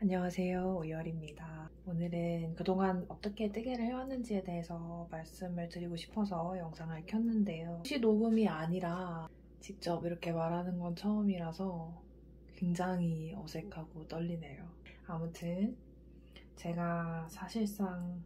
안녕하세요, 오열입니다. 오늘은 그동안 어떻게 뜨개를 해왔는지에 대해서 말씀을 드리고 싶어서 영상을 켰는데요. 혹시 녹음이 아니라 직접 이렇게 말하는 건 처음이라서 굉장히 어색하고 떨리네요. 아무튼 제가 사실상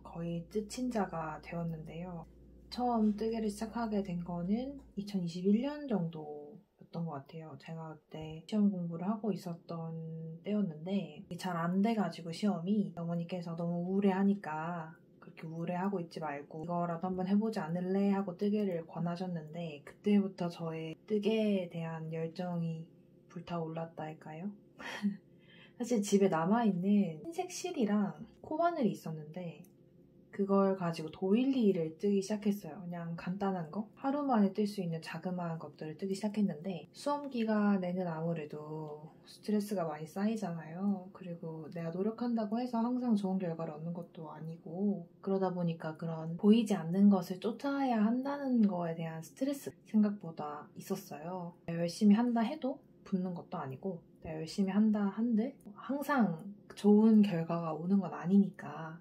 거의 뜨친자가 되었는데요. 처음 뜨개를 시작하게 된 거는 2021년 정도였던 것 같아요. 제가 그때 시험 공부를 하고 있었던 때였는데 잘 안 돼가지고 시험이 어머니께서 너무 우울해하니까 그렇게 우울해하고 있지 말고 이거라도 한번 해보지 않을래? 하고 뜨개를 권하셨는데 그때부터 저의 뜨개에 대한 열정이 불타올랐다 할까요? 사실 집에 남아있는 흰색 실이랑 코바늘이 있었는데 그걸 가지고 도일리를 뜨기 시작했어요. 그냥 간단한 거? 하루 만에 뜰 수 있는 자그마한 것들을 뜨기 시작했는데 수험 기간에는 아무래도 스트레스가 많이 쌓이잖아요. 그리고 내가 노력한다고 해서 항상 좋은 결과를 얻는 것도 아니고 그러다 보니까 그런 보이지 않는 것을 쫓아야 한다는 거에 대한 스트레스 생각보다 있었어요. 내가 열심히 한다 해도 붙는 것도 아니고 내가 열심히 한다 한들 항상 좋은 결과가 오는 건 아니니까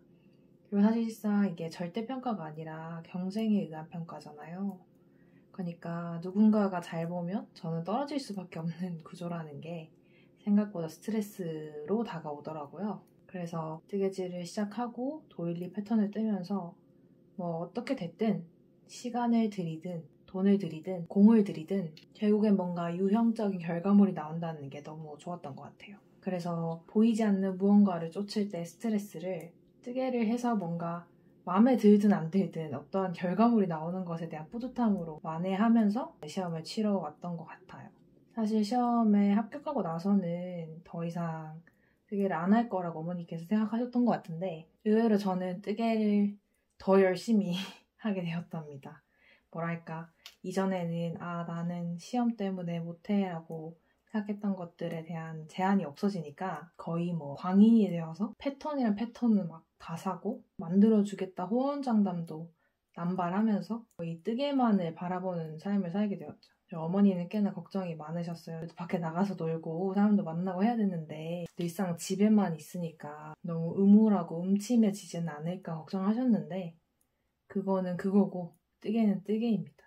그리고 사실상 이게 절대평가가 아니라 경쟁에 의한 평가잖아요. 그러니까 누군가가 잘 보면 저는 떨어질 수밖에 없는 구조라는 게 생각보다 스트레스로 다가오더라고요. 그래서 뜨개질을 시작하고 도일리 패턴을 뜨면서 뭐 어떻게 됐든 시간을 들이든 돈을 들이든 공을 들이든 결국엔 뭔가 유형적인 결과물이 나온다는 게 너무 좋았던 것 같아요. 그래서 보이지 않는 무언가를 쫓을 때 스트레스를 뜨개를 해서 뭔가 마음에 들든 안 들든 어떠한 결과물이 나오는 것에 대한 뿌듯함으로 만회하면서 시험을 치러 왔던 것 같아요. 사실 시험에 합격하고 나서는 더 이상 뜨개를 안 할 거라고 어머니께서 생각하셨던 것 같은데 의외로 저는 뜨개를 더 열심히 하게 되었답니다. 뭐랄까 이전에는 나는 시험 때문에 못해라고 생각했던 것들에 대한 제한이 없어지니까 거의 뭐 광인이 되어서 패턴이란 패턴을 막 다 사고 만들어주겠다 호언장담도 남발하면서 거의 뜨개만을 바라보는 삶을 살게 되었죠. 어머니는 꽤나 걱정이 많으셨어요. 밖에 나가서 놀고 사람도 만나고 해야 되는데 늘상 집에만 있으니까 너무 음울하고 음침해지지는 않을까 걱정하셨는데 그거는 그거고 뜨개는 뜨개입니다.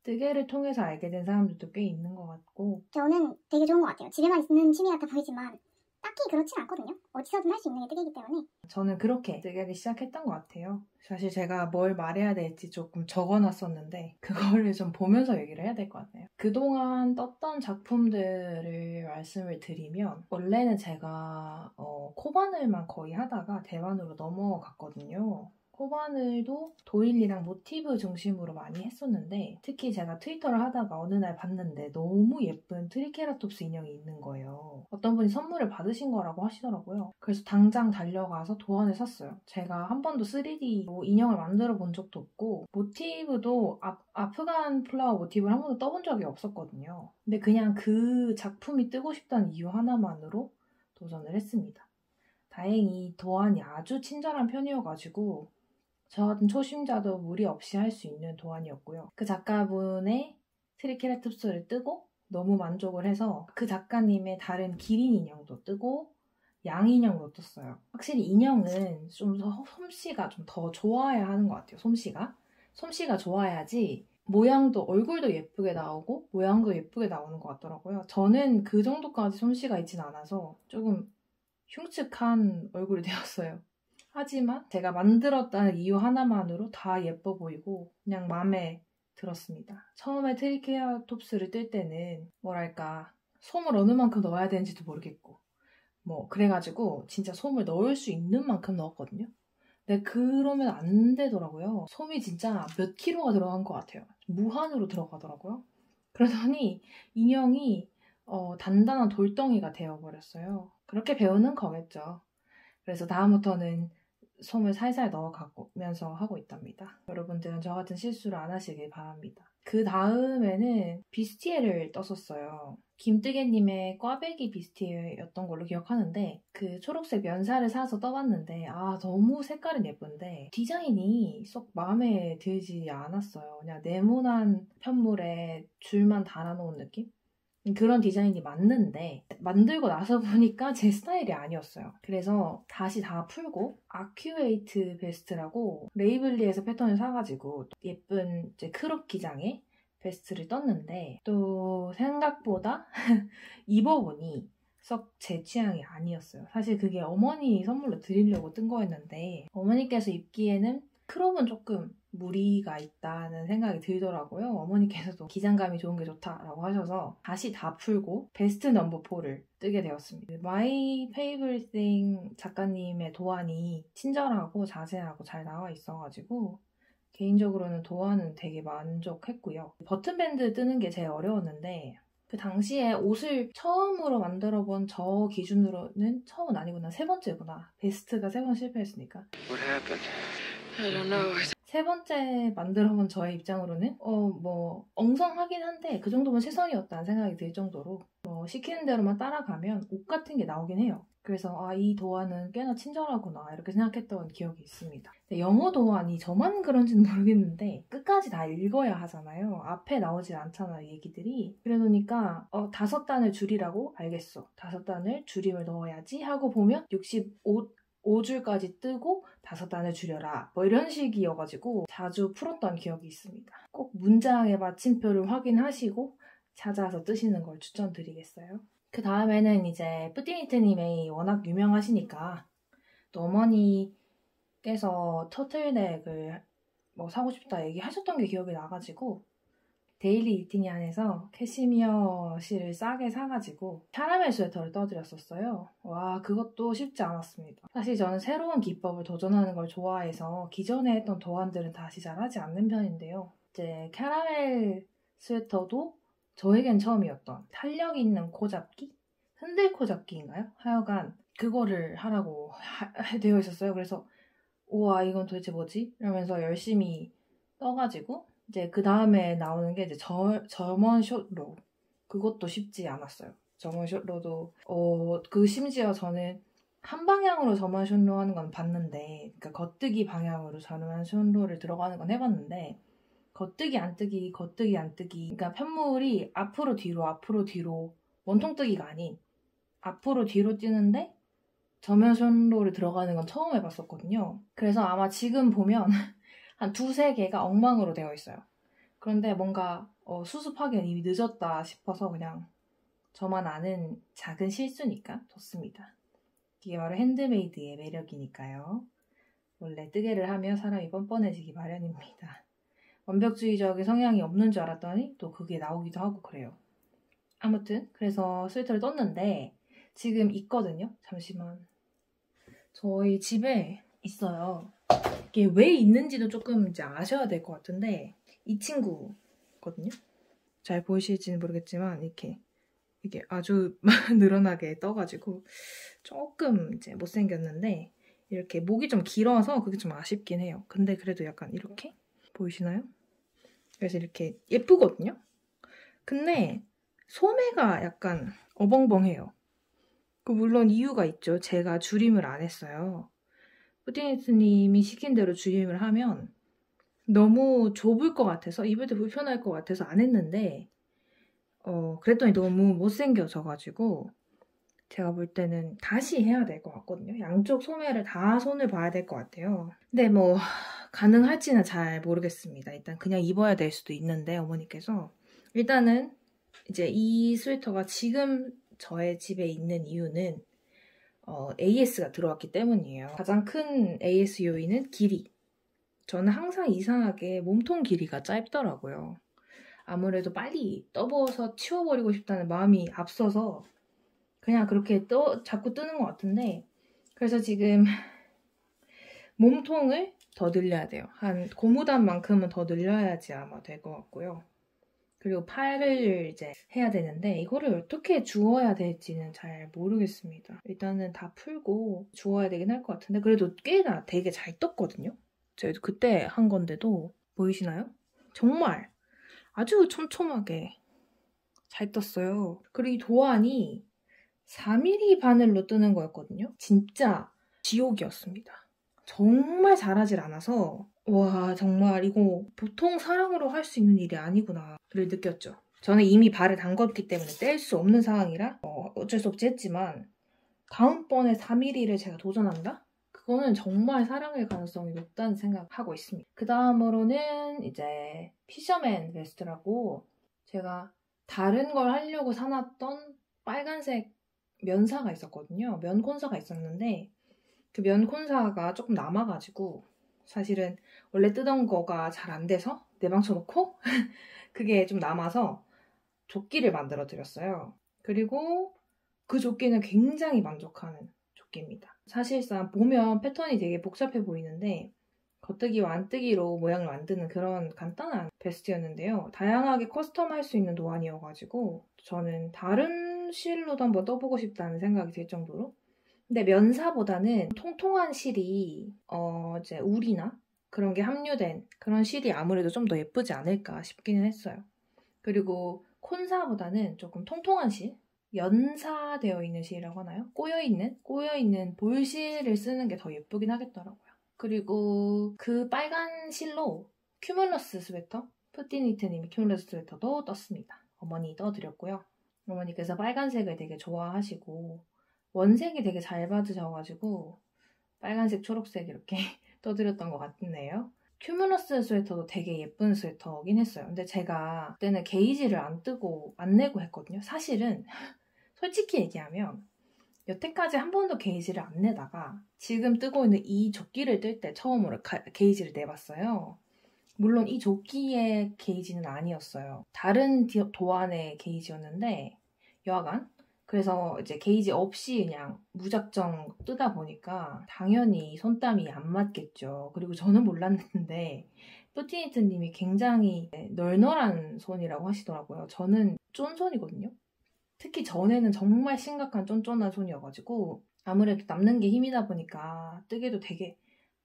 뜨개를 통해서 알게 된 사람들도 꽤 있는 것 같고 저는 되게 좋은 것 같아요. 집에만 있는 취미 같아 보이지만 딱히 그렇진 않거든요. 어디서든 할 수 있는 게 뜨개이기 때문에. 저는 그렇게 뜨개를 시작했던 것 같아요. 사실 제가 뭘 말해야 될지 조금 적어놨었는데 그거를 좀 보면서 얘기를 해야 될 것 같아요. 그동안 떴던 작품들을 말씀을 드리면 원래는 제가 코바늘만 거의 하다가 대만으로 넘어갔거든요. 코바늘도 도일리랑 모티브 중심으로 많이 했었는데 특히 제가 트위터를 하다가 어느 날 봤는데 너무 예쁜 트리케라톱스 인형이 있는 거예요. 어떤 분이 선물을 받으신 거라고 하시더라고요. 그래서 당장 달려가서 도안을 샀어요. 제가 한 번도 3D로 인형을 만들어 본 적도 없고 모티브도 아프간 플라워 모티브를 한 번도 떠본 적이 없었거든요. 근데 그냥 그 작품이 뜨고 싶다는 이유 하나만으로 도전을 했습니다. 다행히 도안이 아주 친절한 편이어가지고 저 같은 초심자도 무리 없이 할 수 있는 도안이었고요. 그 작가분의 트리케라톱스를 뜨고 너무 만족을 해서 그 작가님의 다른 기린 인형도 뜨고 양 인형도 떴어요. 확실히 인형은 좀 더 솜씨가 좀 더 좋아야 하는 것 같아요. 솜씨가 좋아야지 모양도 얼굴도 예쁘게 나오고 모양도 예쁘게 나오는 것 같더라고요. 저는 그 정도까지 솜씨가 있진 않아서 조금 흉측한 얼굴이 되었어요. 하지만 제가 만들었다는 이유 하나만으로 다 예뻐 보이고 그냥 마음에 들었습니다. 처음에 트리케라톱스를 뜰 때는 뭐랄까 솜을 어느 만큼 넣어야 되는지도 모르겠고 그래가지고 진짜 솜을 넣을 수 있는 만큼 넣었거든요. 근데 그러면 안 되더라고요. 솜이 진짜 몇 킬로가 들어간 것 같아요. 무한으로 들어가더라고요. 그러더니 인형이 단단한 돌덩이가 되어버렸어요. 그렇게 배우는 거겠죠. 그래서 다음부터는 솜을 살살 넣어가면서 하고 있답니다. 여러분들은 저 같은 실수를 안 하시길 바랍니다. 그 다음에는 비스티에를 떴었어요. 김뜨개님의 꽈배기 비스티에였던 걸로 기억하는데 그 초록색 면사를 사서 떠봤는데 너무 색깔은 예쁜데 디자인이 썩 마음에 들지 않았어요. 그냥 네모난 편물에 줄만 달아놓은 느낌? 그런 디자인이 맞는데 만들고 나서 보니까 제 스타일이 아니었어요. 그래서 다시 다 풀고 아큐에이트 베스트라고 레이블리에서 패턴을 사가지고 예쁜 이제 크롭 기장의 베스트를 떴는데 또 생각보다 입어보니 썩 제 취향이 아니었어요. 사실 그게 어머니 선물로 드리려고 뜬 거였는데 어머니께서 입기에는 크롭은 조금 무리가 있다는 생각이 들더라고요. 어머니께서도 기장감이 좋은 게 좋다라고 하셔서 다시 다 풀고 베스트 넘버 4를 뜨게 되었습니다. My Favorite Thing 작가님의 도안이 친절하고 자세하고 잘 나와 있어가지고 개인적으로는 도안은 되게 만족했고요. 버튼밴드 뜨는 게 제일 어려웠는데 그 당시에 옷을 처음으로 만들어본 저 기준으로는 처음은 아니구나. 세 번째구나. 베스트가 3번 실패했으니까. What happened? I don't know. 세 번째 만들어본 저의 입장으로는 엉성하긴 한데 그 정도면 최선이었다는 생각이 들 정도로 시키는 대로만 따라가면 옷 같은 게 나오긴 해요. 그래서 이 도안은 꽤나 친절하구나 이렇게 생각했던 기억이 있습니다. 영어 도안이 저만 그런지는 모르겠는데 끝까지 다 읽어야 하잖아요. 앞에 나오질 않잖아요, 얘기들이. 그러니까 5단을 줄이라고? 알겠어. 5단을 줄임을 넣어야지 하고 보면 65줄까지 뜨고 5단을 줄여라. 이런 식이어가지고 자주 풀었던 기억이 있습니다. 꼭 문장의 마침표를 확인하시고 찾아서 뜨시는 걸 추천드리겠어요. 그 다음에는 이제 뿌띠니트님이 워낙 유명하시니까 또 어머니께서 터틀넥을 사고 싶다 얘기하셨던 게 기억이 나가지고 데일리 이팅이 안에서 캐시미어 실을 싸게 사가지고 캐러멜 스웨터를 떠드렸었어요. 와, 그것도 쉽지 않았습니다. 사실 저는 새로운 기법을 도전하는 걸 좋아해서 기존에 했던 도안들은 다시 잘하지 않는 편인데요. 이제 캐러멜 스웨터도 저에겐 처음이었던 탄력 있는 코잡기? 흔들 코잡기인가요? 하여간 그거를 하라고 되어 있었어요. 그래서 우와, 이건 도대체 뭐지? 이러면서 열심히 떠가지고 이제 그 다음에 나오는 게 이제 저먼 숏로. 그것도 쉽지 않았어요. 저먼 숏로도 심지어 저는 한 방향으로 저먼 숏로 하는 건 봤는데, 그러니까 겉뜨기 방향으로 저먼 숏로를 들어가는 건 해봤는데 겉뜨기 안 뜨기 그러니까 편물이 앞으로 뒤로 원통뜨기가 아닌 앞으로 뒤로 뛰는데 저면 숏로를 들어가는 건 처음 해봤었거든요. 그래서 아마 지금 보면 한 2-3개가 엉망으로 되어 있어요. 그런데 뭔가 수습하기엔 이미 늦었다 싶어서 그냥 저만 아는 작은 실수니까 좋습니다. 이게 바로 핸드메이드의 매력이니까요. 원래 뜨개를 하면 사람이 뻔뻔해지기 마련입니다. 완벽주의적인 성향이 없는 줄 알았더니 또 그게 나오기도 하고 그래요. 아무튼 그래서 스웨터를 떴는데 지금 있거든요. 잠시만. 저희 집에 있어요. 이게 왜 있는지도 조금 이제 아셔야 될 것 같은데 이 친구거든요. 잘 보이실지는 모르겠지만 이게 아주 늘어나게 떠가지고 조금 이제 못생겼는데 이렇게 목이 좀 길어서 그게 좀 아쉽긴 해요. 근데 그래도 약간 이렇게 보이시나요? 그래서 이렇게 예쁘거든요. 근데 소매가 약간 어벙벙해요. 물론 이유가 있죠. 제가 줄임을 안 했어요. 뿌띠니트님이 시킨 대로 줄임을 하면 너무 좁을 것 같아서 입을 때 불편할 것 같아서 안 했는데 그랬더니 너무 못생겨져가지고 제가 볼 때는 다시 해야 될 것 같거든요. 양쪽 소매를 다 손을 봐야 될 것 같아요. 근데 가능할지는 잘 모르겠습니다. 일단 그냥 입어야 될 수도 있는데 어머니께서 일단은 이제 이 스웨터가 지금 저의 집에 있는 이유는 AS가 들어왔기 때문이에요. 가장 큰 AS 요인은 길이. 저는 항상 이상하게 몸통 길이가 짧더라고요. 아무래도 빨리 떠부어서 치워버리고 싶다는 마음이 앞서서 그냥 그렇게 자꾸 뜨는 것 같은데 그래서 지금 몸통을 더 늘려야 돼요. 한 고무단만큼은 더 늘려야지 아마 될 것 같고요. 그리고 팔을 이제 해야 되는데 이거를 어떻게 주워야 될지는 잘 모르겠습니다. 일단은 다 풀고 주워야 되긴 할 것 같은데 그래도 꽤나 되게 잘 떴거든요. 제가 그때 한 건데도 보이시나요? 정말 아주 촘촘하게 잘 떴어요. 그리고 이 도안이 4mm 바늘로 뜨는 거였거든요. 진짜 지옥이었습니다. 정말 잘하질 않아서 와 정말 이거 보통 사랑으로 할 수 있는 일이 아니구나를 느꼈죠. 저는 이미 발을 담궜기 때문에 뗄 수 없는 상황이라 어쩔 수 없지 했지만 다음번에 4mm를 제가 도전한다? 그거는 정말 사랑일 가능성이 높다는 생각하고 있습니다. 그 다음으로는 이제 피셔맨 베스트라고 제가 다른 걸 하려고 사놨던 빨간색 면사가 있었거든요. 면 콘사가 있었는데 그 면 콘사가 조금 남아가지고 사실은 원래 뜨던 거가 잘 안 돼서 내방쳐놓고 그게 좀 남아서 조끼를 만들어 드렸어요. 그리고 그 조끼는 굉장히 만족하는 조끼입니다. 사실상 보면 패턴이 되게 복잡해 보이는데 겉뜨기와 안뜨기로 모양을 만드는 그런 간단한 베스트였는데요. 다양하게 커스텀할 수 있는 도안이어가지고 저는 다른 실로도 한번 떠보고 싶다는 생각이 들 정도로. 근데 면사보다는 통통한 실이 이제 울이나 그런 게 함유된 그런 실이 아무래도 좀 더 예쁘지 않을까 싶기는 했어요. 그리고 콘사보다는 조금 통통한 실, 연사되어 있는 실이라고 하나요? 꼬여있는 볼실을 쓰는 게 더 예쁘긴 하겠더라고요. 그리고 그 빨간 실로 큐뮬러스 스웨터, 푸띠니트님이 큐뮬러스 스웨터도 떴습니다. 어머니 떠드렸고요. 어머니께서 빨간색을 되게 좋아하시고 원색이 되게 잘 받으셔가지고 빨간색, 초록색 이렇게 떠드렸던 것 같네요. 큐뮬러스 스웨터도 되게 예쁜 스웨터긴 했어요. 근데 제가 그때는 게이지를 안 내고 했거든요. 사실은 솔직히 얘기하면 여태까지 한 번도 게이지를 안 내다가 지금 뜨고 있는 이 조끼를 뜰 때 처음으로 게이지를 내봤어요. 물론 이 조끼의 게이지는 아니었어요. 다른 도안의 게이지였는데 여하간 그래서 이제 게이지 없이 그냥 무작정 뜨다 보니까 당연히 손땀이 안 맞겠죠. 그리고 저는 몰랐는데 푸티니트님이 굉장히 널널한 손이라고 하시더라고요. 저는 쫀손이거든요. 특히 전에는 정말 심각한 쫀쫀한 손이어가지고 아무래도 남는 게 힘이다 보니까 뜨개도 되게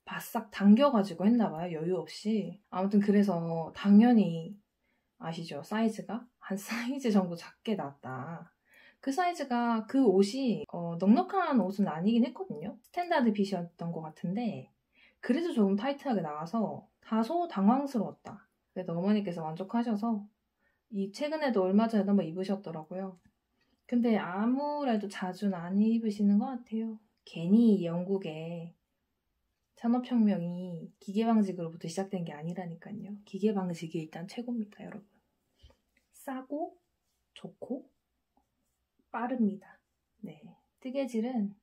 바싹 당겨가지고 했나봐요. 여유 없이. 아무튼 그래서 당연히 아시죠? 사이즈가 한 사이즈 정도 작게 나왔다. 그 사이즈가 그 옷이 넉넉한 옷은 아니긴 했거든요. 스탠다드 핏이었던 것 같은데 그래도 조금 타이트하게 나와서 다소 당황스러웠다. 그래도 어머니께서 만족하셔서 최근에도 얼마 전에 한번 입으셨더라고요. 근데 아무래도 자주는 안 입으시는 것 같아요. 괜히 영국의 산업혁명이 기계방직으로부터 시작된 게 아니라니까요. 기계방직이 일단 최고입니다, 여러분. 싸고 좋고 빠릅니다. 네, 뜨개질은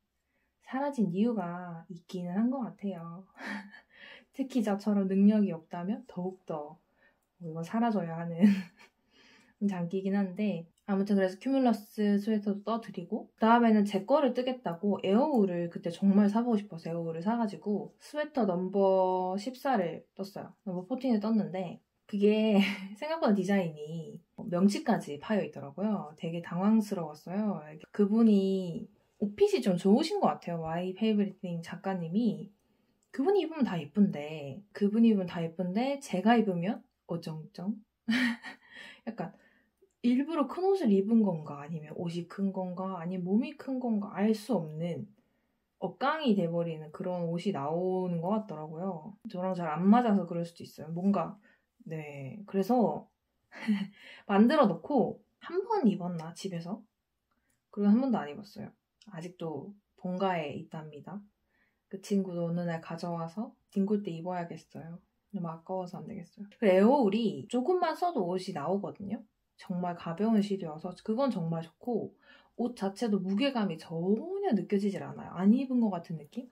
사라진 이유가 있기는 한 것 같아요. 특히 저처럼 능력이 없다면 더욱더 이건 사라져야 하는 장기이긴 한데 아무튼 그래서 큐뮬러스 스웨터도 떠드리고 그 다음에는 제 거를 뜨겠다고 에어울을 그때 정말 사보고 싶어서 에어울을 사가지고 스웨터 넘버 14를 떴어요. 넘버 14을 떴는데 그게 생각보다 디자인이 명치까지 파여 있더라고요. 되게 당황스러웠어요. 그분이 옷핏이 좀 좋으신 것 같아요. 마이 페이버리팅 작가님이 그분이 입으면 다 예쁜데 제가 입으면 어정쩡? 약간 일부러 큰 옷을 입은 건가 아니면 옷이 큰 건가 아니면 몸이 큰 건가 알 수 없는 억강이 돼버리는 그런 옷이 나오는 것 같더라고요. 저랑 잘 안 맞아서 그럴 수도 있어요. 뭔가 네 그래서 만들어 놓고 한 번 입었나 집에서? 그리고 한 번도 안 입었어요. 아직도 본가에 있답니다. 그 친구도 어느 날 가져와서 뒹굴 때 입어야겠어요. 너무 아까워서 안 되겠어요. 그 에어울이 조금만 써도 옷이 나오거든요. 정말 가벼운 실이어서 그건 정말 좋고 옷 자체도 무게감이 전혀 느껴지질 않아요. 안 입은 것 같은 느낌?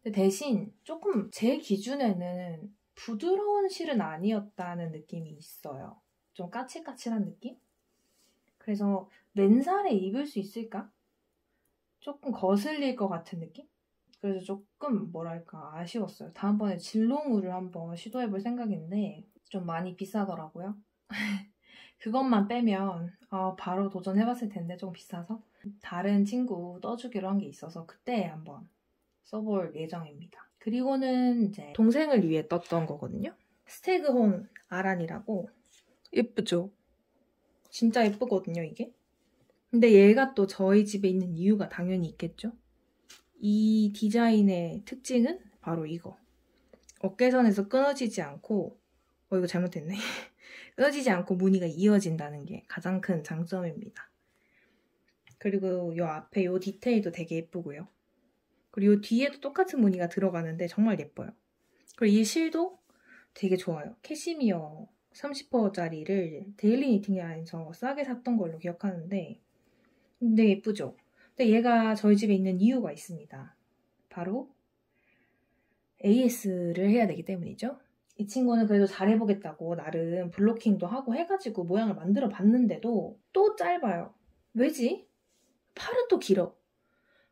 근데 대신 조금 제 기준에는 부드러운 실은 아니었다는 느낌이 있어요. 좀 까칠까칠한 느낌? 그래서 맨살에 입을 수 있을까? 조금 거슬릴 것 같은 느낌? 그래서 조금 뭐랄까 아쉬웠어요. 다음번에 질롱울을 한번 시도해볼 생각인데 좀 많이 비싸더라고요. 그것만 빼면 바로 도전해봤을 텐데 좀 비싸서 다른 친구 떠주기로 한 게 있어서 그때 한번 써볼 예정입니다. 그리고는 이제 동생을 위해 떴던 거거든요. 스태그혼 아란이라고 예쁘죠? 진짜 예쁘거든요 이게. 근데 얘가 또 저희 집에 있는 이유가 당연히 있겠죠? 이 디자인의 특징은 바로 이거. 어깨선에서 끊어지지 않고 이거 잘못했네. 끊어지지 않고 무늬가 이어진다는 게 가장 큰 장점입니다. 그리고 이 앞에 이 디테일도 되게 예쁘고요. 그리고 이 뒤에도 똑같은 무늬가 들어가는데 정말 예뻐요. 그리고 이 실도 되게 좋아요. 캐시미어 30%짜리를 데일리 니팅에서 싸게 샀던 걸로 기억하는데 근데 예쁘죠? 근데 얘가 저희 집에 있는 이유가 있습니다. 바로 AS를 해야 되기 때문이죠. 이 친구는 그래도 잘해보겠다고 나름 블로킹도 하고 해가지고 모양을 만들어 봤는데도 또 짧아요. 왜지? 팔은 또 길어.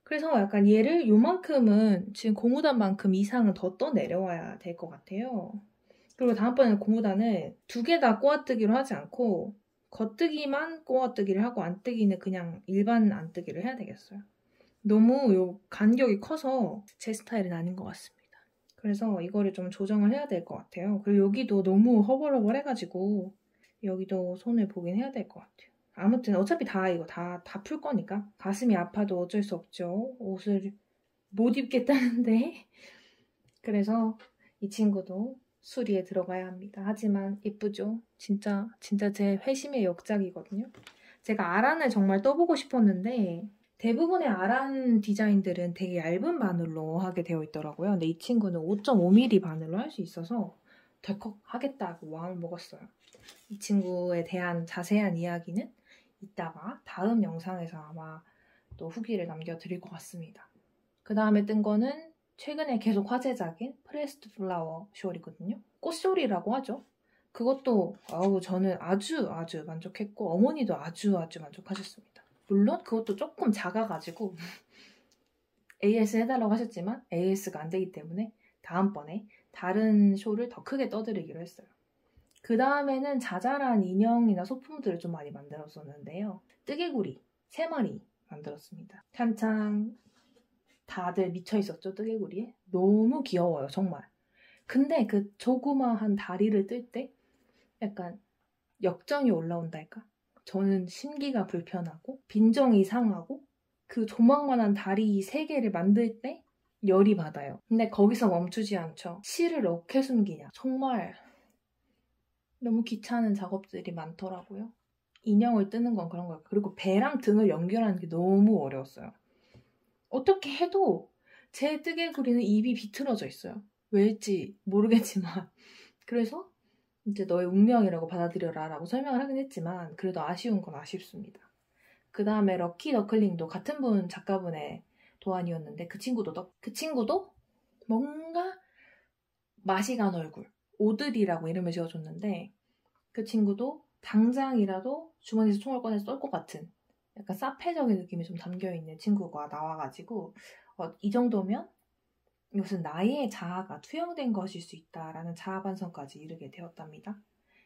그래서 약간 얘를 요만큼은 지금 고무단만큼 이상은 더 떠내려와야 될 것 같아요. 그리고 다음번에는 고무단을 2개 다 꼬아뜨기로 하지 않고 겉뜨기만 꼬아뜨기를 하고 안뜨기는 그냥 일반 안뜨기를 해야 되겠어요. 너무 요 간격이 커서 제 스타일은 아닌 것 같습니다. 그래서 이거를 좀 조정을 해야 될 것 같아요. 그리고 여기도 너무 허벌허벌해가지고 여기도 손을 보긴 해야 될 것 같아요. 아무튼 어차피 이거 다 풀 거니까 가슴이 아파도 어쩔 수 없죠. 옷을 못 입겠다는데 그래서 이 친구도 수리에 들어가야 합니다. 하지만 예쁘죠? 진짜 제 회심의 역작이거든요. 제가 아란을 정말 떠보고 싶었는데 대부분의 아란 디자인들은 되게 얇은 바늘로 하게 되어 있더라고요. 근데 이 친구는 5.5mm 바늘로 할 수 있어서 덜컥 하겠다고 마음을 먹었어요. 이 친구에 대한 자세한 이야기는 이따가 다음 영상에서 아마 또 후기를 남겨드릴 것 같습니다. 그 다음에 뜬 거는 최근에 계속 화제작인 프레스드 플라워 숄이거든요. 꽃숄이라고 하죠. 그것도 저는 아주 만족했고 어머니도 아주 만족하셨습니다. 물론 그것도 조금 작아가지고 AS 해달라고 하셨지만 AS가 안 되기 때문에 다음번에 다른 숄을 더 크게 떠드리기로 했어요. 그 다음에는 자잘한 인형이나 소품들을 좀 많이 만들었었는데요. 뜨개구리 3마리 만들었습니다. 한창 다들 미쳐있었죠, 뜨개구리에? 너무 귀여워요, 정말. 근데 그 조그마한 다리를 뜰 때 약간 역정이 올라온달까? 저는 심기가 불편하고 빈정이 상하고 그 조망만한 다리 3개를 만들 때 열이 받아요. 근데 거기서 멈추지 않죠. 실을 어떻게 숨기냐. 정말 너무 귀찮은 작업들이 많더라고요. 인형을 뜨는 건 그런 거예요. 그리고 배랑 등을 연결하는 게 너무 어려웠어요. 어떻게 해도 제 뜨개구리는 입이 비틀어져 있어요. 왜일지 모르겠지만 그래서 이제 너의 운명이라고 받아들여라 라고 설명을 하긴 했지만 그래도 아쉬운 건 아쉽습니다. 그 다음에 럭키 더클링도 같은 분 작가분의 도안이었는데 그 친구도 뭔가 맛이 간 얼굴 오드리라고 이름을 지어줬는데 그 친구도 당장이라도 주머니에서 총을 꺼내서 쏠 것 같은 약간 사페적인 느낌이 좀 담겨있는 친구가 나와가지고 이 정도면 이것은 나의 자아가 투영된 것일 수 있다라는 자아 반성까지 이르게 되었답니다.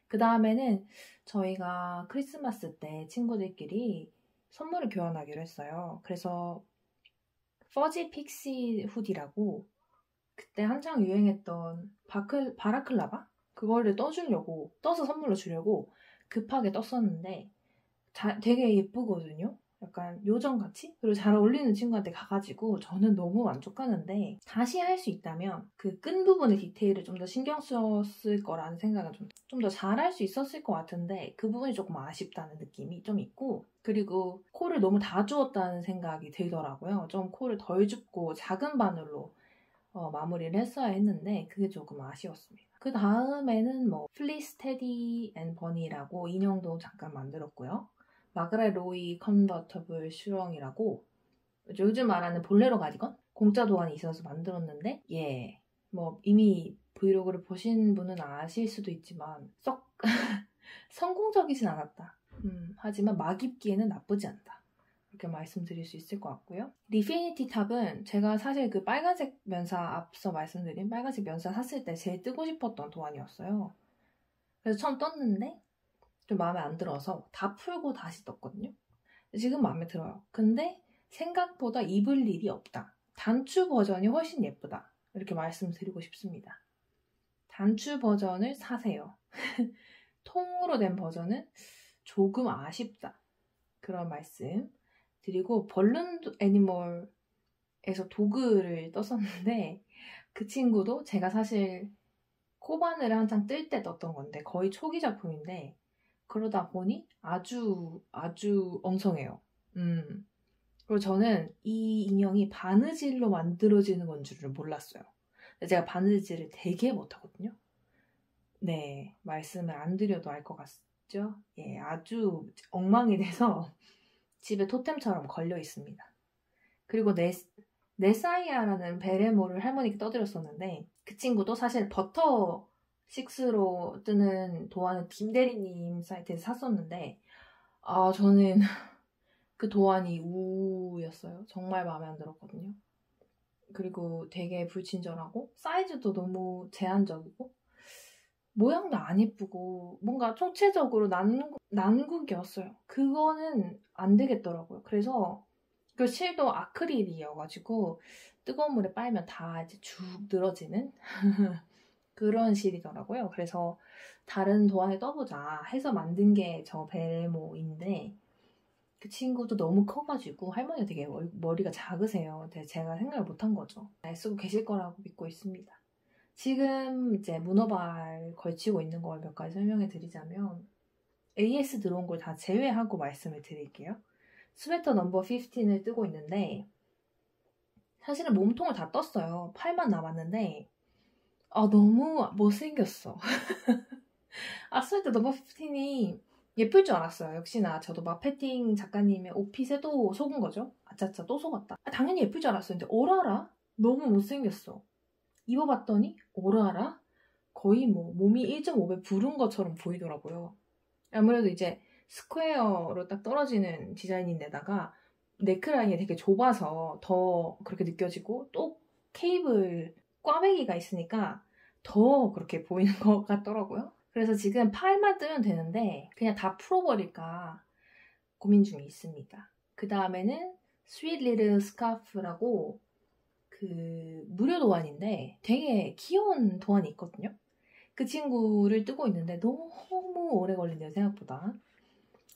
그 다음에는 저희가 크리스마스 때 친구들끼리 선물을 교환하기로 했어요. 그래서 퍼지 픽시 후디라고 그때 한창 유행했던 바라클라바? 그거를 떠서 선물로 주려고 급하게 떴었는데 되게 예쁘거든요. 약간 요정같이? 그리고 잘 어울리는 친구한테 가가지고 저는 너무 만족하는데 다시 할 수 있다면 그 끈 부분의 디테일을 좀 더 신경 썼을 거라는 생각은 좀 더 잘할 수 있었을 것 같은데 그 부분이 조금 아쉽다는 느낌이 좀 있고 그리고 코를 너무 다 주었다는 생각이 들더라고요. 좀 코를 덜 줍고 작은 바늘로 마무리를 했어야 했는데 그게 조금 아쉬웠습니다. 그 다음에는 플리스 테디 앤 버니라고 인형도 잠깐 만들었고요. 마그렛 로이 컨버터블 슈렁이라고 요즘 말하는 볼레로 가디건? 공짜 도안이 있어서 만들었는데 이미 브이로그를 보신 분은 아실 수도 있지만 썩 성공적이진 않았다. 하지만 막 입기에는 나쁘지 않다. 이렇게 말씀드릴 수 있을 것 같고요. 리피니티 탑은 제가 사실 그 빨간색 면사 앞서 말씀드린 빨간색 면사 샀을 때 제일 뜨고 싶었던 도안이었어요. 그래서 처음 떴는데 좀 마음에 안 들어서 다 풀고 다시 떴거든요. 지금 마음에 들어요. 근데 생각보다 입을 일이 없다. 단추 버전이 훨씬 예쁘다. 이렇게 말씀드리고 싶습니다. 단추 버전을 사세요. 통으로 된 버전은 조금 아쉽다. 그런 말씀 드리고 벌룬 애니멀에서 도그를 떴었는데 그 친구도 제가 사실 코바늘을 한창 뜰 때 떴던 건데 거의 초기 작품인데 그러다 보니 아주 엉성해요. 그리고 저는 이 인형이 바느질로 만들어지는 건 줄을 몰랐어요. 제가 바느질을 되게 못하거든요. 네, 말씀을 안 드려도 알 것 같죠? 예, 아주 엉망이 돼서 집에 토템처럼 걸려 있습니다. 그리고 네사이아라는 베레모를 할머니께 떠드렸었는데 그 친구도 사실 버터 6로 뜨는 도안은 김대리님 사이트에서 샀었는데 저는 그 도안이 우였어요. 정말 마음에 안 들었거든요. 그리고 되게 불친절하고 사이즈도 너무 제한적이고 모양도 안 예쁘고 뭔가 총체적으로 난국이었어요. 그거는 안 되겠더라고요. 그래서 그 실도 아크릴이어가지고 뜨거운 물에 빨면 다 이제 쭉 늘어지는 그런 실이더라고요. 그래서 다른 도안에 떠보자 해서 만든 게 저 벨모인데 그 친구도 너무 커가지고 할머니가 되게 머리가 작으세요. 제가 생각을 못한 거죠. 잘 쓰고 계실 거라고 믿고 있습니다. 지금 이제 문어발 걸치고 있는 걸 몇 가지 설명해 드리자면 AS 들어온 걸 다 제외하고 말씀을 드릴게요. 스웨터 넘버 15을 뜨고 있는데 사실은 몸통을 다 떴어요. 팔만 남았는데 너무 못생겼어. 스웨터 넘버 15이 예쁠 줄 알았어요. 역시나 저도 마페팅 작가님의 옷핏에도 속은 거죠. 아차차 또 속았다. 당연히 예쁠 줄 알았어요. 근데 오라라? 너무 못생겼어. 입어봤더니 오라라? 거의 뭐 몸이 1.5배 부른 것처럼 보이더라고요. 아무래도 이제 스퀘어로 딱 떨어지는 디자인인데다가 네크라인이 되게 좁아서 더 그렇게 느껴지고 또 케이블 꽈배기가 있으니까 더 그렇게 보이는 것 같더라고요. 그래서 지금 팔만 뜨면 되는데 그냥 다 풀어버릴까 고민 중에 있습니다. 그 다음에는 Sweet Little Scarf라고 그 무료 도안인데 되게 귀여운 도안이 있거든요. 그 친구를 뜨고 있는데 너무 오래 걸린대요, 생각보다.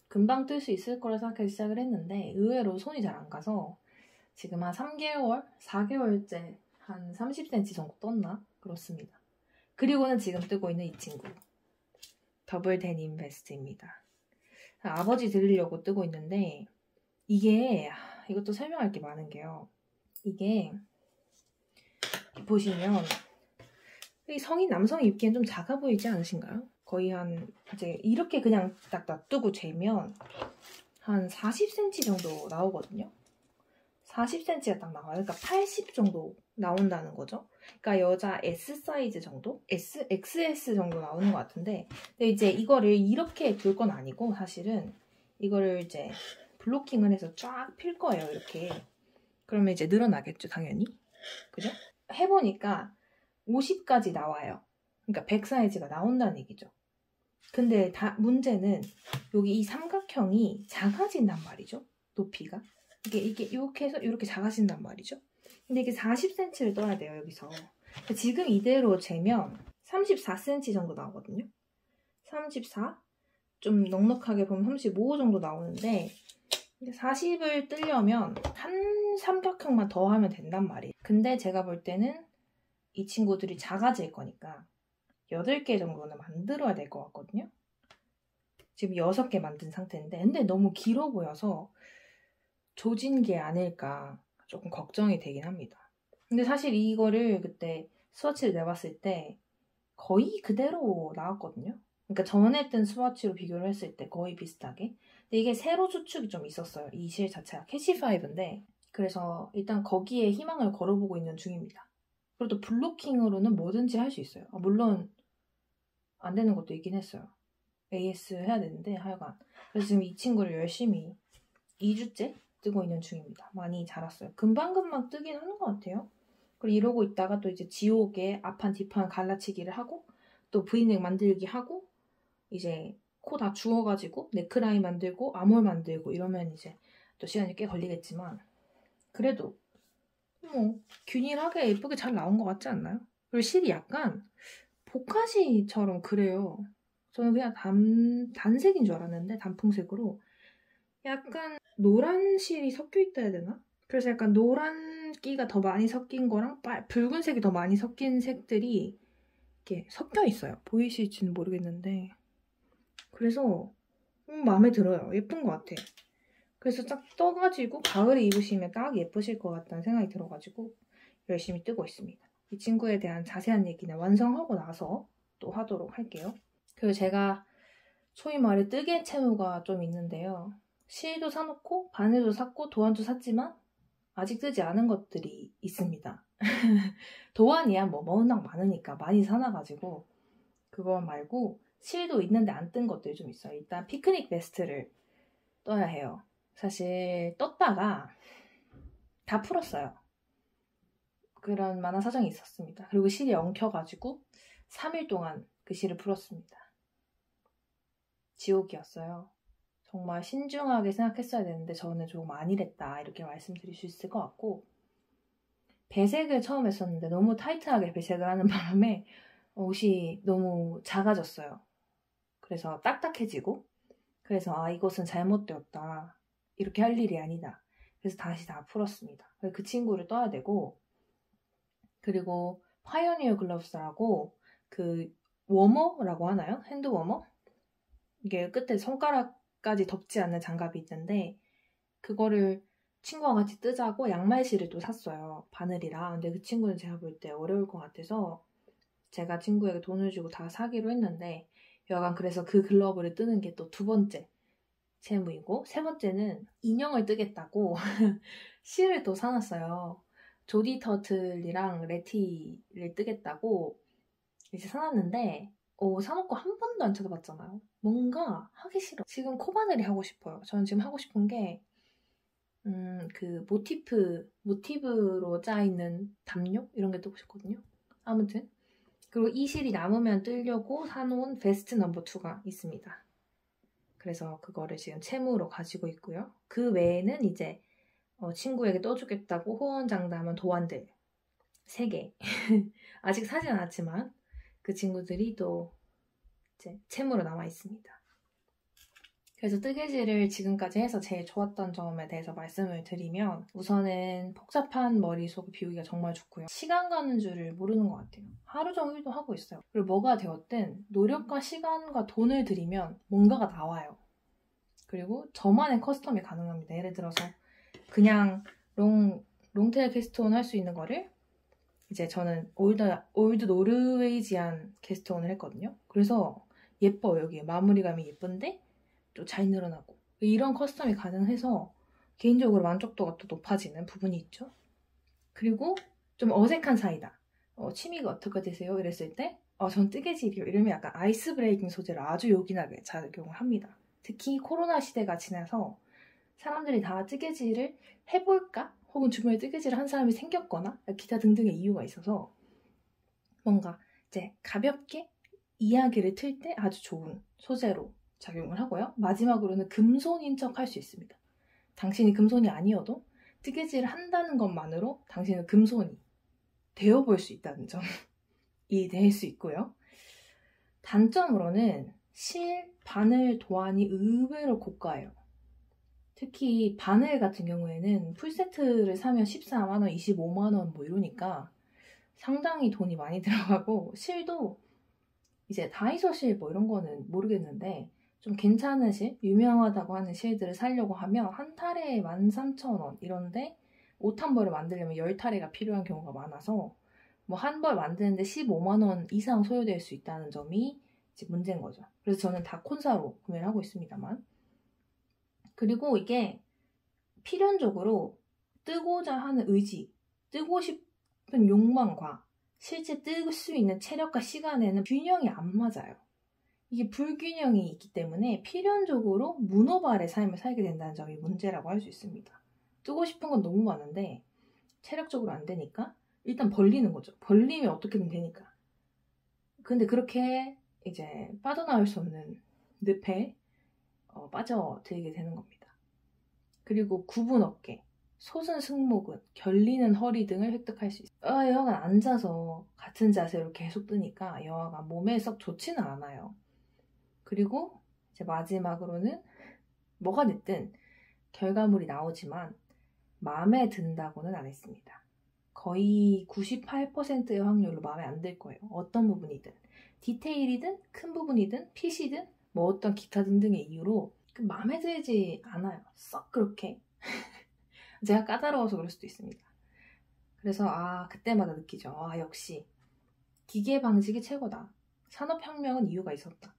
금방 뜰 수 있을 거라 생각해서 시작을 했는데 의외로 손이 잘 안 가서 지금 한 3개월, 4개월째 한 30cm 정도 떴나? 그렇습니다. 그리고는 지금 뜨고 있는 이 친구. 더블 데님 베스트입니다. 아버지 드리려고 뜨고 있는데 이게 이것도 설명할 게 많은 게요. 이게 보시면 성인 남성이 입기엔 좀 작아 보이지 않으신가요? 거의 한 이제 이렇게 그냥 딱 놔두고 재면 한 40cm 정도 나오거든요. 40cm가 딱 나와요. 그러니까 80 정도 나온다는 거죠. 그러니까 여자 S 사이즈 정도? XS 정도 나오는 것 같은데 근데 이제 이거를 이렇게 둘 건 아니고 사실은 이거를 이제 블로킹을 해서 쫙 필 거예요. 이렇게. 그러면 이제 늘어나겠죠, 당연히. 그죠? 해보니까 50까지 나와요. 그러니까 100 사이즈가 나온다는 얘기죠. 근데 문제는 여기 이 삼각형이 작아진단 말이죠. 높이가. 이게 이렇게 해서 이렇게 작아진단 말이죠. 근데 이게 40cm를 떠야 돼요, 여기서. 지금 이대로 재면 34cm 정도 나오거든요. 34? 좀 넉넉하게 보면 35 정도 나오는데 40을 뜨려면 한 삼각형만 더 하면 된단 말이에요. 근데 제가 볼 때는 이 친구들이 작아질 거니까 8개 정도는 만들어야 될 것 같거든요. 지금 6개 만든 상태인데 근데 너무 길어 보여서 조진 게 아닐까 조금 걱정이 되긴 합니다. 근데 사실 이거를 그때 스와치를 내봤을 때 거의 그대로 나왔거든요. 그러니까 전에 뜬 스와치로 비교를 했을 때 거의 비슷하게. 근데 이게 세로 추측이 좀 있었어요. 이 실 자체가 캐시5인데 그래서 일단 거기에 희망을 걸어보고 있는 중입니다. 그리고 또 블로킹으로는 뭐든지 할 수 있어요. 물론 안 되는 것도 있긴 했어요. AS 해야 되는데 하여간 그래서 지금 이 친구를 열심히 2주째 뜨고 있는 중입니다. 많이 자랐어요. 금방금방 뜨긴 하는 것 같아요. 그리고 이러고 있다가 또 이제 지옥의 앞판 뒷판 갈라치기를 하고 또 브이넥 만들기 하고 이제 코 다 주워가지고 넥라인 만들고 아몰 만들고 이러면 이제 또 시간이 꽤 걸리겠지만 그래도 뭐 균일하게 예쁘게 잘 나온 것 같지 않나요? 그리고 실이 약간 보카시처럼 그래요. 저는 그냥 단색인 줄 알았는데 단풍색으로 약간 노란 실이 섞여 있다 해야 되나? 그래서 약간 노란기가 더 많이 섞인 거랑 붉은색이 더 많이 섞인 색들이 이게 섞여 있어요. 보이실지는 모르겠는데 그래서 마음에 들어요. 예쁜 것 같아. 그래서 딱 떠가지고 가을에 입으시면 딱 예쁘실 것 같다는 생각이 들어가지고 열심히 뜨고 있습니다. 이 친구에 대한 자세한 얘기는 완성하고 나서 또 하도록 할게요. 그리고 제가 소위 말해 뜨개 채무가 좀 있는데요. 실도 사놓고 바늘도 샀고 도안도 샀지만 아직 뜨지 않은 것들이 있습니다. 도안이야 뭐 워낙 많으니까 많이 사놔가지고 그거 말고 실도 있는데 안 뜬 것들이 좀 있어요. 일단 피크닉 베스트를 떠야 해요. 사실 떴다가 다 풀었어요. 그런 만한 사정이 있었습니다. 그리고 실이 엉켜가지고 3일 동안 그 실을 풀었습니다. 지옥이었어요. 정말 신중하게 생각했어야 되는데 저는 조금 안일했다 이렇게 말씀드릴 수 있을 것 같고 배색을 처음 했었는데 너무 타이트하게 배색을 하는 바람에 옷이 너무 작아졌어요. 그래서 딱딱해지고 그래서 이것은 잘못되었다. 이렇게 할 일이 아니다. 그래서 다시 다 풀었습니다. 그 친구를 떠야 되고 그리고 파이어니어 글러브스라고 그 워머라고 하나요? 핸드 워머? 이게 끝에 손가락까지 덮지 않는 장갑이 있는데 그거를 친구와 같이 뜨자고 양말실을 또 샀어요. 바늘이랑. 근데 그 친구는 제가 볼 때 어려울 것 같아서 제가 친구에게 돈을 주고 다 사기로 했는데 여간 그래서 그 글러브를 뜨는 게 또 두 번째 채무이고 세 번째는 인형을 뜨겠다고 실을 또 사놨어요. 조디 터틀이랑 레티를 뜨겠다고 이제 사놨는데 사놓고 한 번도 안 찾아봤잖아요. 뭔가 하기 싫어. 지금 코바늘이 하고 싶어요. 저는 지금 하고 싶은 게 그 모티브로 짜있는 담요? 이런 게 뜨고 싶거든요. 아무튼 그리고 이 실이 남으면 뜨려고 사놓은 베스트 넘버 2가 있습니다. 그래서 그거를 지금 채무로 가지고 있고요. 그 외에는 이제 친구에게 떠주겠다고 호언장담한 도안들 3개 아직 사진 않았지만 그 친구들이 또 이제 채무로 남아 있습니다. 그래서 뜨개질을 지금까지 해서 제일 좋았던 점에 대해서 말씀을 드리면 우선은 복잡한 머릿속을 비우기가 정말 좋고요. 시간 가는 줄을 모르는 것 같아요. 하루 종일도 하고 있어요. 그리고 뭐가 되었든 노력과 시간과 돈을 들이면 뭔가가 나와요. 그리고 저만의 커스텀이 가능합니다. 예를 들어서 그냥 롱테일 캐스트온 할 수 있는 거를 이제 저는 올드 노르웨이지안 캐스트온을 했거든요. 그래서 예뻐요. 여기 마무리감이 예쁜데 또 잘 늘어나고 이런 커스텀이 가능해서 개인적으로 만족도가 또 높아지는 부분이 있죠. 그리고 좀 어색한 사이다. 취미가 어떻게 되세요? 이랬을 때 전 뜨개질이요. 이러면 약간 아이스 브레이킹 소재를 아주 요긴하게 작용을 합니다. 특히 코로나 시대가 지나서 사람들이 다 뜨개질을 해볼까? 혹은 주변에 뜨개질을 한 사람이 생겼거나 기타 등등의 이유가 있어서 뭔가 이제 가볍게 이야기를 틀 때 아주 좋은 소재로 작용을 하고요. 마지막으로는 금손인 척 할 수 있습니다. 당신이 금손이 아니어도 뜨개질을 한다는 것만으로 당신은 금손이 되어볼 수 있다는 점이 될 수 있고요. 단점으로는 실, 바늘, 도안이 의외로 고가예요. 특히 바늘 같은 경우에는 풀세트를 사면 14만원, 25만원 뭐 이러니까 상당히 돈이 많이 들어가고 실도 이제 다이소 실 뭐 이런 거는 모르겠는데 좀 괜찮은 실, 유명하다고 하는 실들을 사려고 하면 한 타래에 13,000원 이런데 옷 한 벌을 만들려면 10타래가 필요한 경우가 많아서 뭐 한 벌 만드는데 15만원 이상 소요될 수 있다는 점이 이제 문제인 거죠. 그래서 저는 다 콘사로 구매를 하고 있습니다만 그리고 이게 필연적으로 뜨고자 하는 의지, 뜨고 싶은 욕망과 실제 뜰 수 있는 체력과 시간에는 균형이 안 맞아요. 이게 불균형이 있기 때문에 필연적으로 문어발의 삶을 살게 된다는 점이 문제라고 할 수 있습니다. 뜨고 싶은 건 너무 많은데 체력적으로 안 되니까 일단 벌리는 거죠. 벌리면 어떻게든 되니까. 근데 그렇게 이제 빠져나올 수 없는 늪에 빠져들게 되는 겁니다. 그리고 굽은 어깨, 솟은 승모근, 결리는 허리 등을 획득할 수 있어요. 여하간 앉아서 같은 자세로 계속 뜨니까 여하간 몸에 썩 좋지는 않아요. 그리고 이제 마지막으로는 뭐가 됐든 결과물이 나오지만 마음에 든다고는 안 했습니다. 거의 98%의 확률로 마음에 안 들 거예요. 어떤 부분이든. 디테일이든 큰 부분이든 핏이든 뭐 어떤 기타 등등의 이유로 마음에 들지 않아요. 썩 그렇게. 제가 까다로워서 그럴 수도 있습니다. 그래서 그때마다 느끼죠. 역시 기계 방식이 최고다. 산업혁명은 이유가 있었다.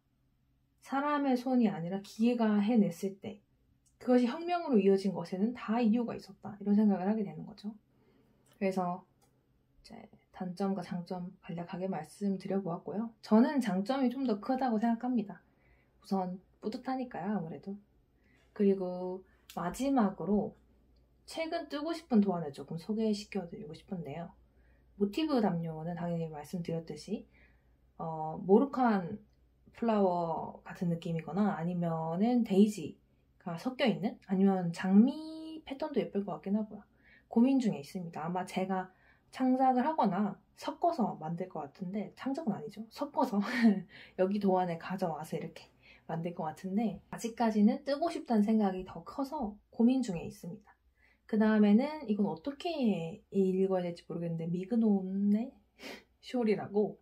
사람의 손이 아니라 기계가 해냈을 때 그것이 혁명으로 이어진 것에는 다 이유가 있었다. 이런 생각을 하게 되는 거죠. 그래서 이제 단점과 장점 간략하게 말씀드려보았고요. 저는 장점이 좀 더 크다고 생각합니다. 우선 뿌듯하니까요, 아무래도. 그리고 마지막으로 최근 뜨고 싶은 도안을 조금 소개시켜드리고 싶은데요. 모티브 담요는 당연히 말씀드렸듯이 모르칸 플라워 같은 느낌이거나 아니면은 데이지가 섞여있는 아니면 장미 패턴도 예쁠 것 같긴 하고요. 고민 중에 있습니다. 아마 제가 창작을 하거나 섞어서 만들 것 같은데 창작은 아니죠. 섞어서 여기 도안에 가져와서 이렇게 만들 것 같은데 아직까지는 뜨고 싶다는 생각이 더 커서 고민 중에 있습니다. 그 다음에는 이건 어떻게 읽어야 될지 모르겠는데 미그논의 숄이라고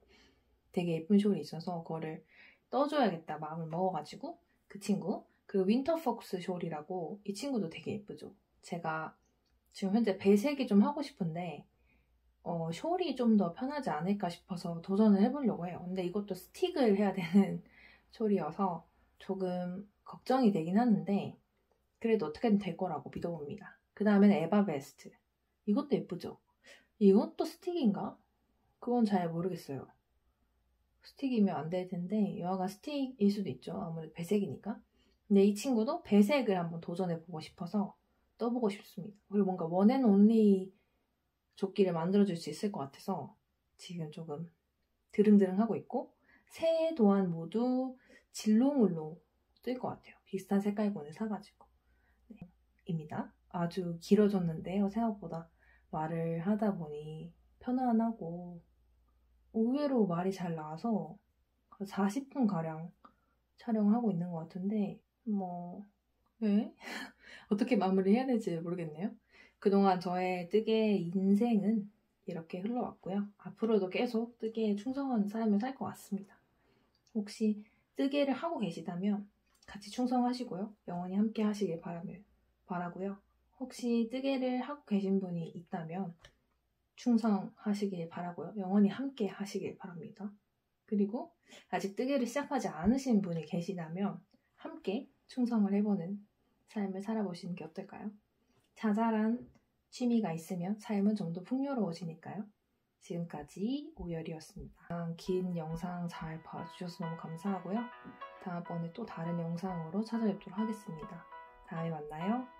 되게 예쁜 숄이 있어서 그거를 떠줘야겠다 마음을 먹어가지고 그 친구 그리고 윈터폭스 숄이라고 이 친구도 되게 예쁘죠. 제가 지금 현재 배색이 좀 하고 싶은데 숄이 좀 더 편하지 않을까 싶어서 도전을 해보려고 해요. 근데 이것도 스틱을 해야 되는 숄이어서 조금 걱정이 되긴 하는데 그래도 어떻게든 될 거라고 믿어봅니다. 그 다음에는 에바베스트. 이것도 예쁘죠? 이것도 스틱인가? 그건 잘 모르겠어요. 스틱이면 안 될 텐데 여하간 스틱일 수도 있죠. 아무래도 배색이니까. 근데 이 친구도 배색을 한번 도전해보고 싶어서 떠보고 싶습니다. 그리고 뭔가 원앤온리 조끼를 만들어줄 수 있을 것 같아서 지금 조금 드릉드릉하고 있고 세 도안 모두 질롱울롱 뜰 것 같아요. 비슷한 색깔군을 사가지고. 네, 입니다. 아주 길어졌는데요. 생각보다 말을 하다 보니 편안하고 의외로 말이 잘 나와서 40분가량 촬영을 하고 있는 것 같은데 네? 어떻게 마무리해야 될지 모르겠네요. 그동안 저의 뜨개 인생은 이렇게 흘러왔고요. 앞으로도 계속 뜨개에 충성하는 삶을 살 것 같습니다. 혹시 뜨개를 하고 계시다면 같이 충성하시고요. 영원히 함께 하시길 바라고요. 혹시 뜨개를 하고 계신 분이 있다면 충성하시길 바라고요. 영원히 함께 하시길 바랍니다. 그리고 아직 뜨개를 시작하지 않으신 분이 계시다면 함께 충성을 해보는 삶을 살아보시는 게 어떨까요? 자잘한 취미가 있으면 삶은 좀 더 풍요로워지니까요. 지금까지 오열이었습니다. 긴 영상 잘 봐주셔서 너무 감사하고요. 다음번에 또 다른 영상으로 찾아뵙도록 하겠습니다. 다음에 만나요.